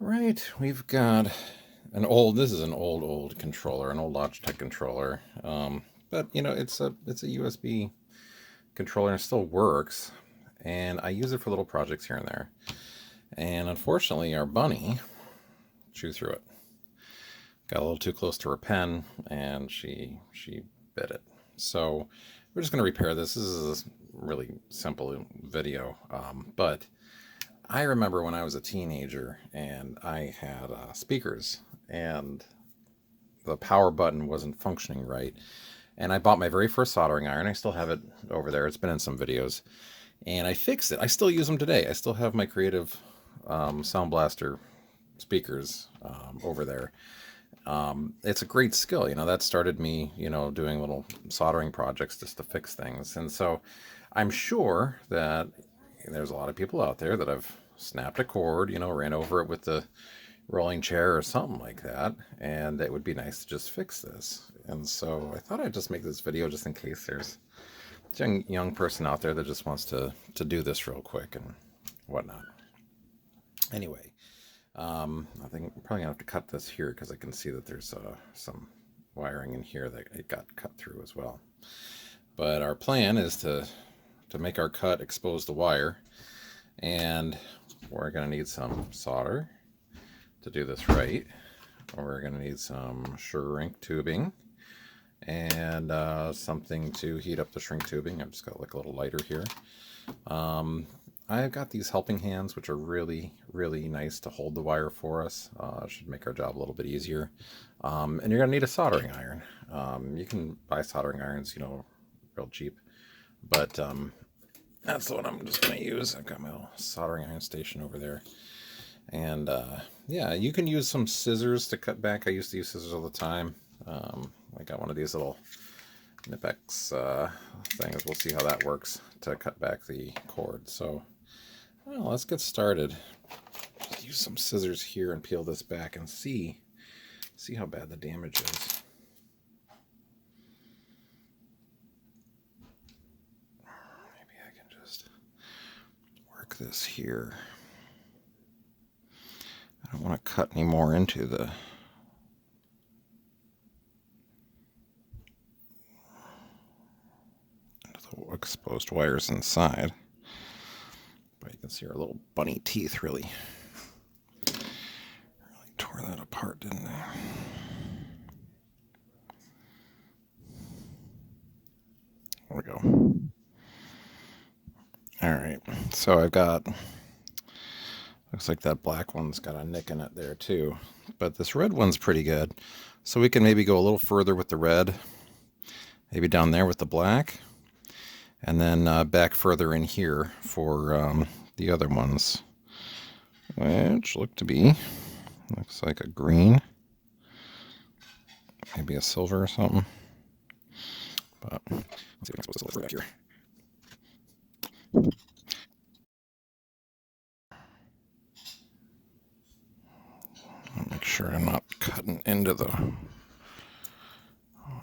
Right, we've got this is an old controller, an old Logitech controller. But it's a USB controller and it still works. And I use it for little projects here and there. And unfortunately, our bunny chewed through it. Got a little too close to her pen and she bit it. So we're just going to repair this. This is a really simple video. But I remember when I was a teenager and I had speakers and the power button wasn't functioning right. And I bought my very first soldering iron. I still have it over there. It's been in some videos. And I fixed it. I still use them today. I still have my Creative Sound Blaster speakers over there. It's a great skill. That started me, doing little soldering projects just to fix things. And so I'm sure that there's a lot of people out there that have snapped a cord, ran over it with the rolling chair or something like that, and it would be nice to just fix this. And so I thought I'd just make this video just in case there's a young person out there that just wants to do this real quick and whatnot. Anyway, I think I'm probably gonna have to cut this here because I can see that there's some wiring in here that it got cut through as well. But our plan is to make our cut, expose the wire, and we're gonna need some solder to do this right. We're gonna need some shrink tubing and something to heat up the shrink tubing. I've just got like a little lighter here. I've got these helping hands, which are really, really nice to hold the wire for us. Should make our job a little bit easier. And you're gonna need a soldering iron. You can buy soldering irons, real cheap. But that's the one I'm just gonna use. I've got my little soldering iron station over there. And yeah, you can use some scissors to cut back. I used to use scissors all the time. I got one of these little Knipex things. We'll see how that works to cut back the cord. So, well, let's get started. Just use some scissors here and peel this back and see how bad the damage is. Maybe I can just work this here. I don't want to cut any more into the exposed wires inside. But you can see our little bunny teeth really tore that apart, didn't they? There we go. All right, so I've got, looks like that black one's got a nick in it there too, but this red one's pretty good. So we can maybe go a little further with the red, maybe down there with the black, and then back further in here for the other ones, which looks like a green, maybe a silver or something. But let's see if I can expose this back here. I'll make sure I'm not cutting into the. Oh,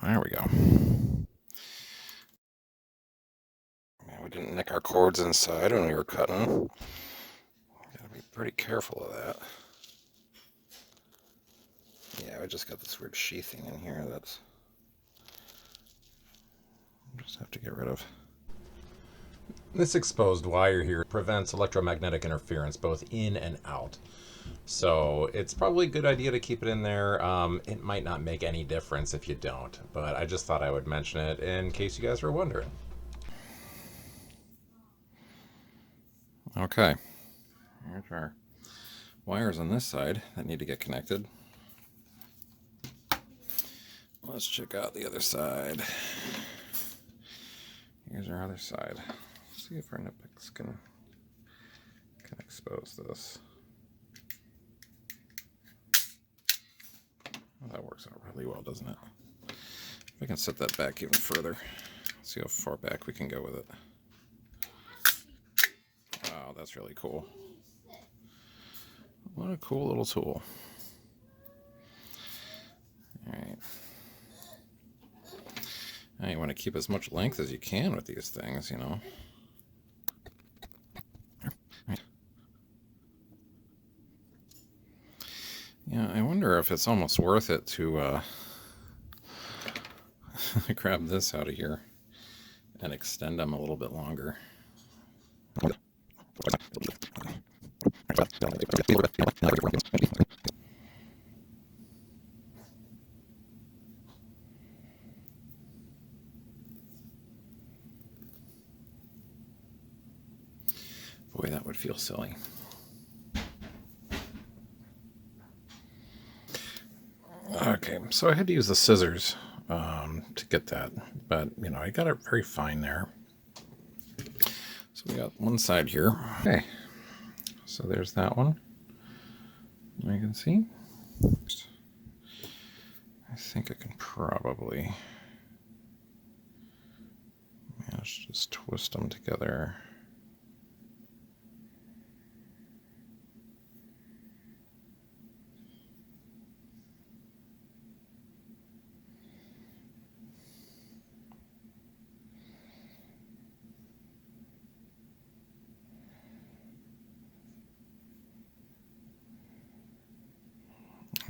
there we go. We didn't nick our cords inside when we were cutting. Gotta be pretty careful of that. Yeah, I just got this weird sheathing in here that's. Just have to get rid of. This exposed wire here prevents electromagnetic interference both in and out. So it's probably a good idea to keep it in there. It might not make any difference if you don't, but I just thought I would mention it in case you guys were wondering. Okay, here's our wires on this side that need to get connected. Let's check out the other side. Here's our other side. Let's see if our Knipex can expose this. Well, that works out really well, doesn't it? We can set that back even further. See how far back we can go with it. Wow, that's really cool. What a cool little tool. All right. Now you want to keep as much length as you can with these things, Yeah, I wonder if it's almost worth it to grab this out of here and extend them a little bit longer. Boy, that would feel silly. Okay, so I had to use the scissors to get that, but you know, I got it very fine there. So we got one side here. Okay, so there's that one. You can see. I think I can probably manage to just twist them together.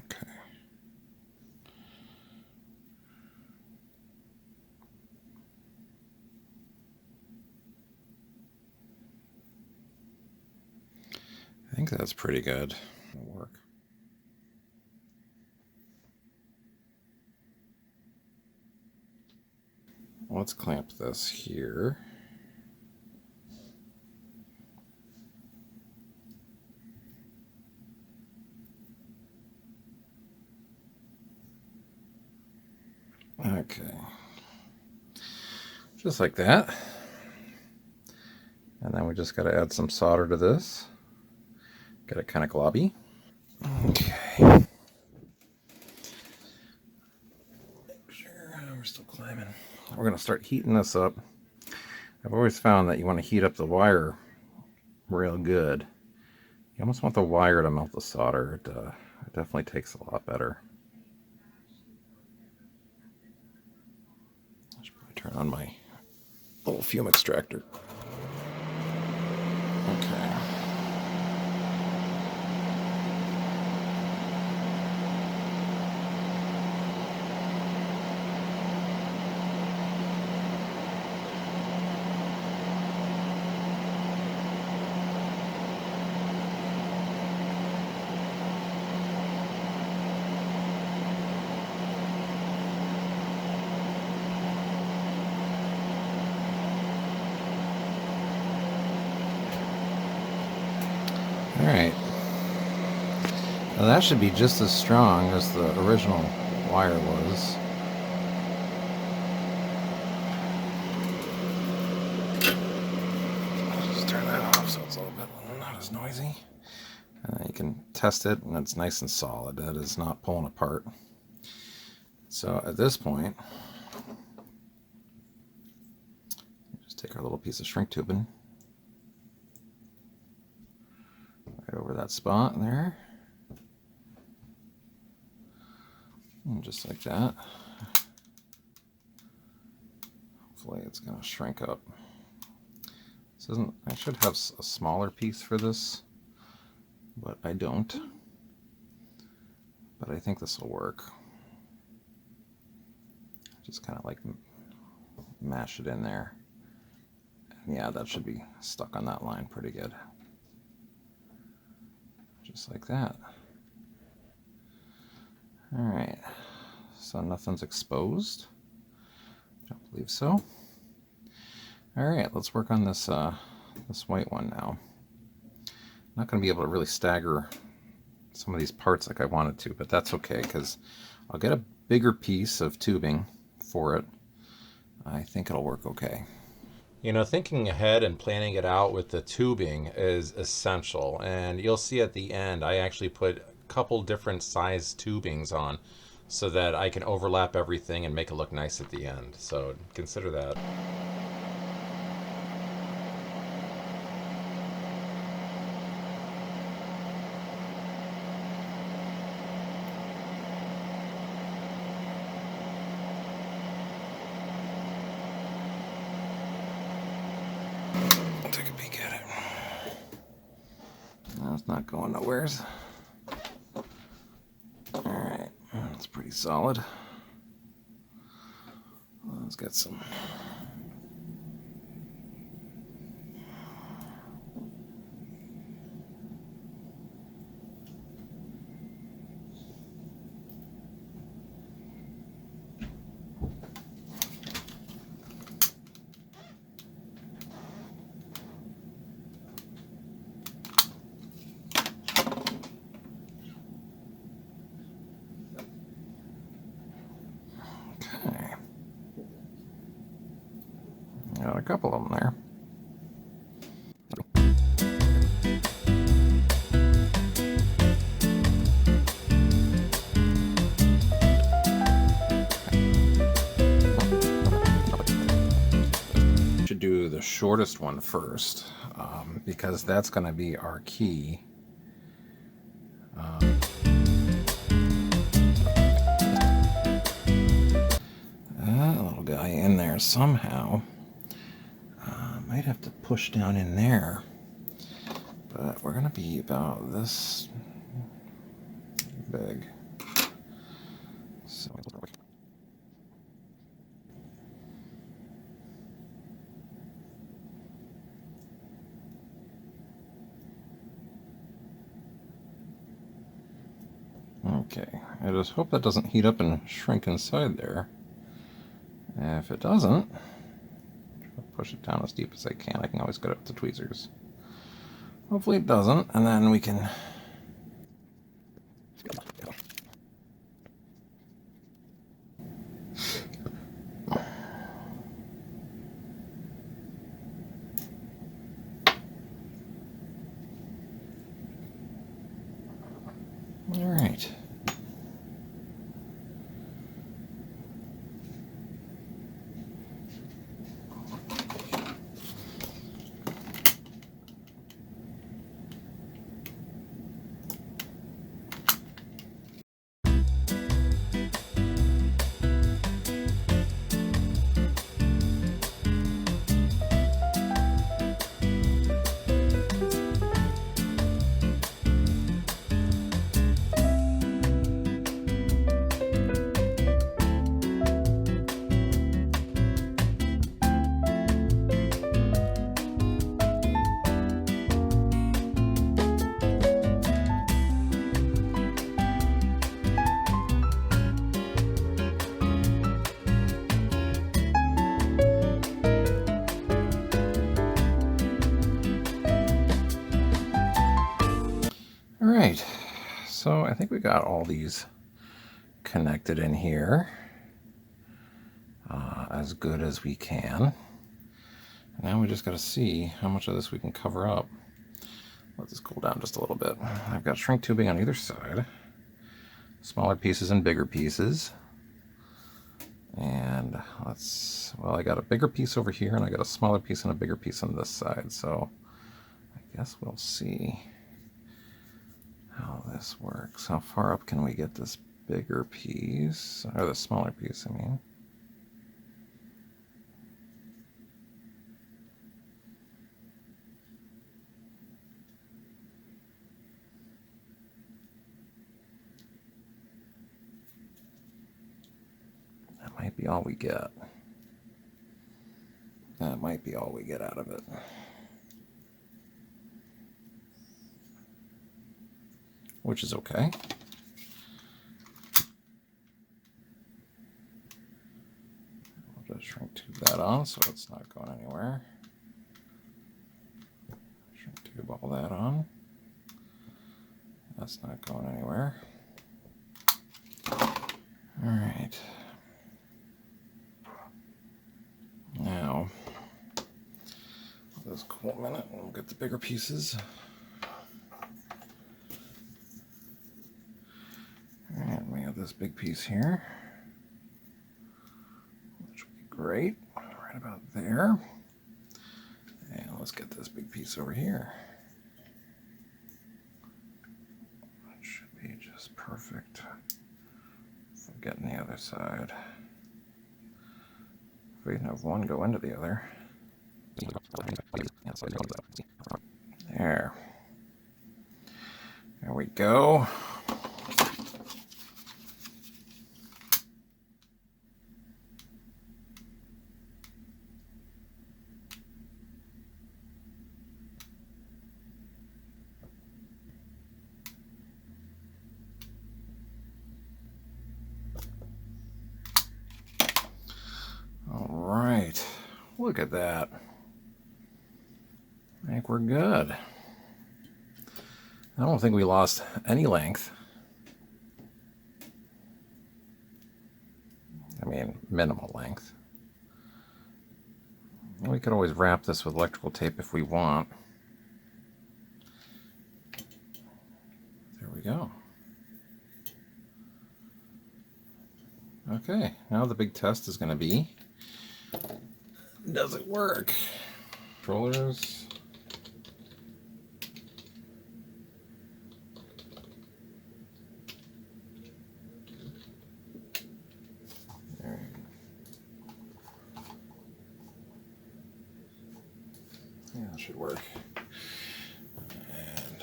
Okay. I think that's pretty good. It'll work. Let's clamp this here. Okay. Just like that. And then we just got to add some solder to this. Get it kind of globby. Okay. Sure, we're still climbing. We're going to start heating this up. I've always found that you want to heat up the wire real good. You almost want the wire to melt the solder. It definitely takes a lot better. I should probably turn on my little fume extractor. Okay. All right. Now that should be just as strong as the original wire was. Just turn that off so it's a little bit not as noisy. And you can test it, and it's nice and solid. That is not pulling apart. So at this point, just take our little piece of shrink tubing right over that spot there. And just like that. Hopefully it's going to shrink up. This isn't, I should have a smaller piece for this, but I don't. But I think this will work. Just kind of like mash it in there. And yeah, that should be stuck on that line pretty good. Just like that. All right, so nothing's exposed. I don't believe so. All right, let's work on this this white one now. I'm not going to be able to really stagger some of these parts like I wanted to, but that's okay because I'll get a bigger piece of tubing for it. I think it'll work okay. You know, thinking ahead and planning it out with the tubing is essential. And you'll see at the end, I actually put a couple different size tubings on so that I can overlap everything and make it look nice at the end. So consider that. Take a peek at it. No, it's not going nowheres. solid. Let's get some. Okay. Got a couple of them there. Should do the shortest one first, because that's going to be our key. That little guy in there somehow. Might have to push down in there, but we're going to be about this big. So okay, I just hope that doesn't heat up and shrink inside there. If it doesn't, I'll push it down as deep as I can. I can always get it with the tweezers. Hopefully it doesn't, and then we can... All right. All right, so I think we got all these connected in here as good as we can. Now we just got to see how much of this we can cover up. Let this cool down just a little bit. I've got shrink tubing on either side, smaller pieces and bigger pieces. And well, I got a bigger piece over here, and I got a smaller piece and a bigger piece on this side. So I guess we'll see how this works. How far up can we get this bigger piece, or the smaller piece, I mean. That might be all we get. That might be all we get out of it. Which is okay. We'll just shrink tube that on so it's not going anywhere. Shrink tube all that on. That's not going anywhere. All right. Now, let's cool a minute and we'll get the bigger pieces. And we have this big piece here, which would be great, right about there. And let's get this big piece over here. That should be just perfect for getting the other side. If we can have one go into the other. There. There we go. look at that. I think we're good. I don't think we lost any length. I mean, minimal length. We could always wrap this with electrical tape if we want. There we go. Okay, now the big test is going to be, does it work? Controllers. Yeah, that should work. And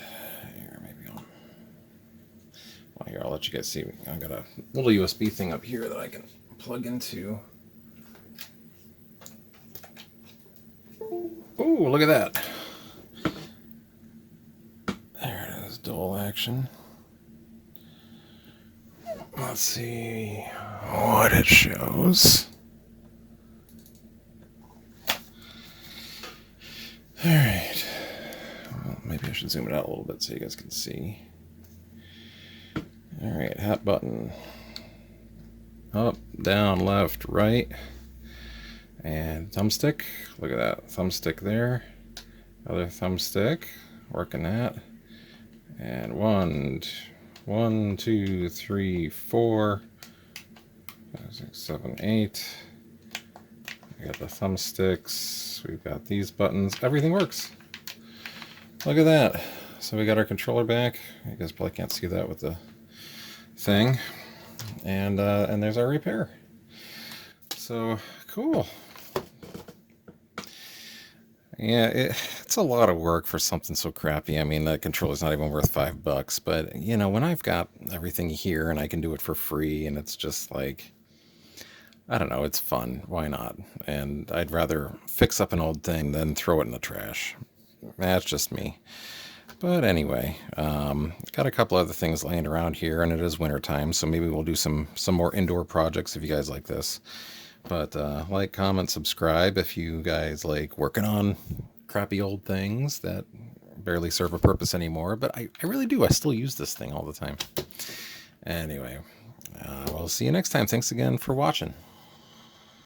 here, maybe here, I'll let you guys see. I've got a little USB thing up here that I can plug into. Oh, look at that. There it is, dual action. Let's see what it shows. All right. Well, maybe I should zoom it out a little bit so you guys can see. All right, hat button. Up, down, left, right. And thumbstick. Look at that. Thumbstick there. Other thumbstick. Working that. And 1, 2, 3, 4, 5, 6, 7, 8. We got the thumbsticks. We've got these buttons. Everything works. Look at that. So we got our controller back. You guys probably can't see that with the thing. And there's our repair. So cool. Yeah, it's a lot of work for something so crappy. I mean, the controller's not even worth $5, but you know, when I've got everything here and I can do it for free, and it's just like, I don't know, it's fun. Why not? And I'd rather fix up an old thing than throw it in the trash. That's just me. But anyway, got a couple other things laying around here, and it is winter time, so maybe we'll do some more indoor projects if you guys like this. But like, comment, subscribe if you guys like working on crappy old things that barely serve a purpose anymore. But I really do. I still use this thing all the time. Anyway, we'll see you next time. Thanks again for watching.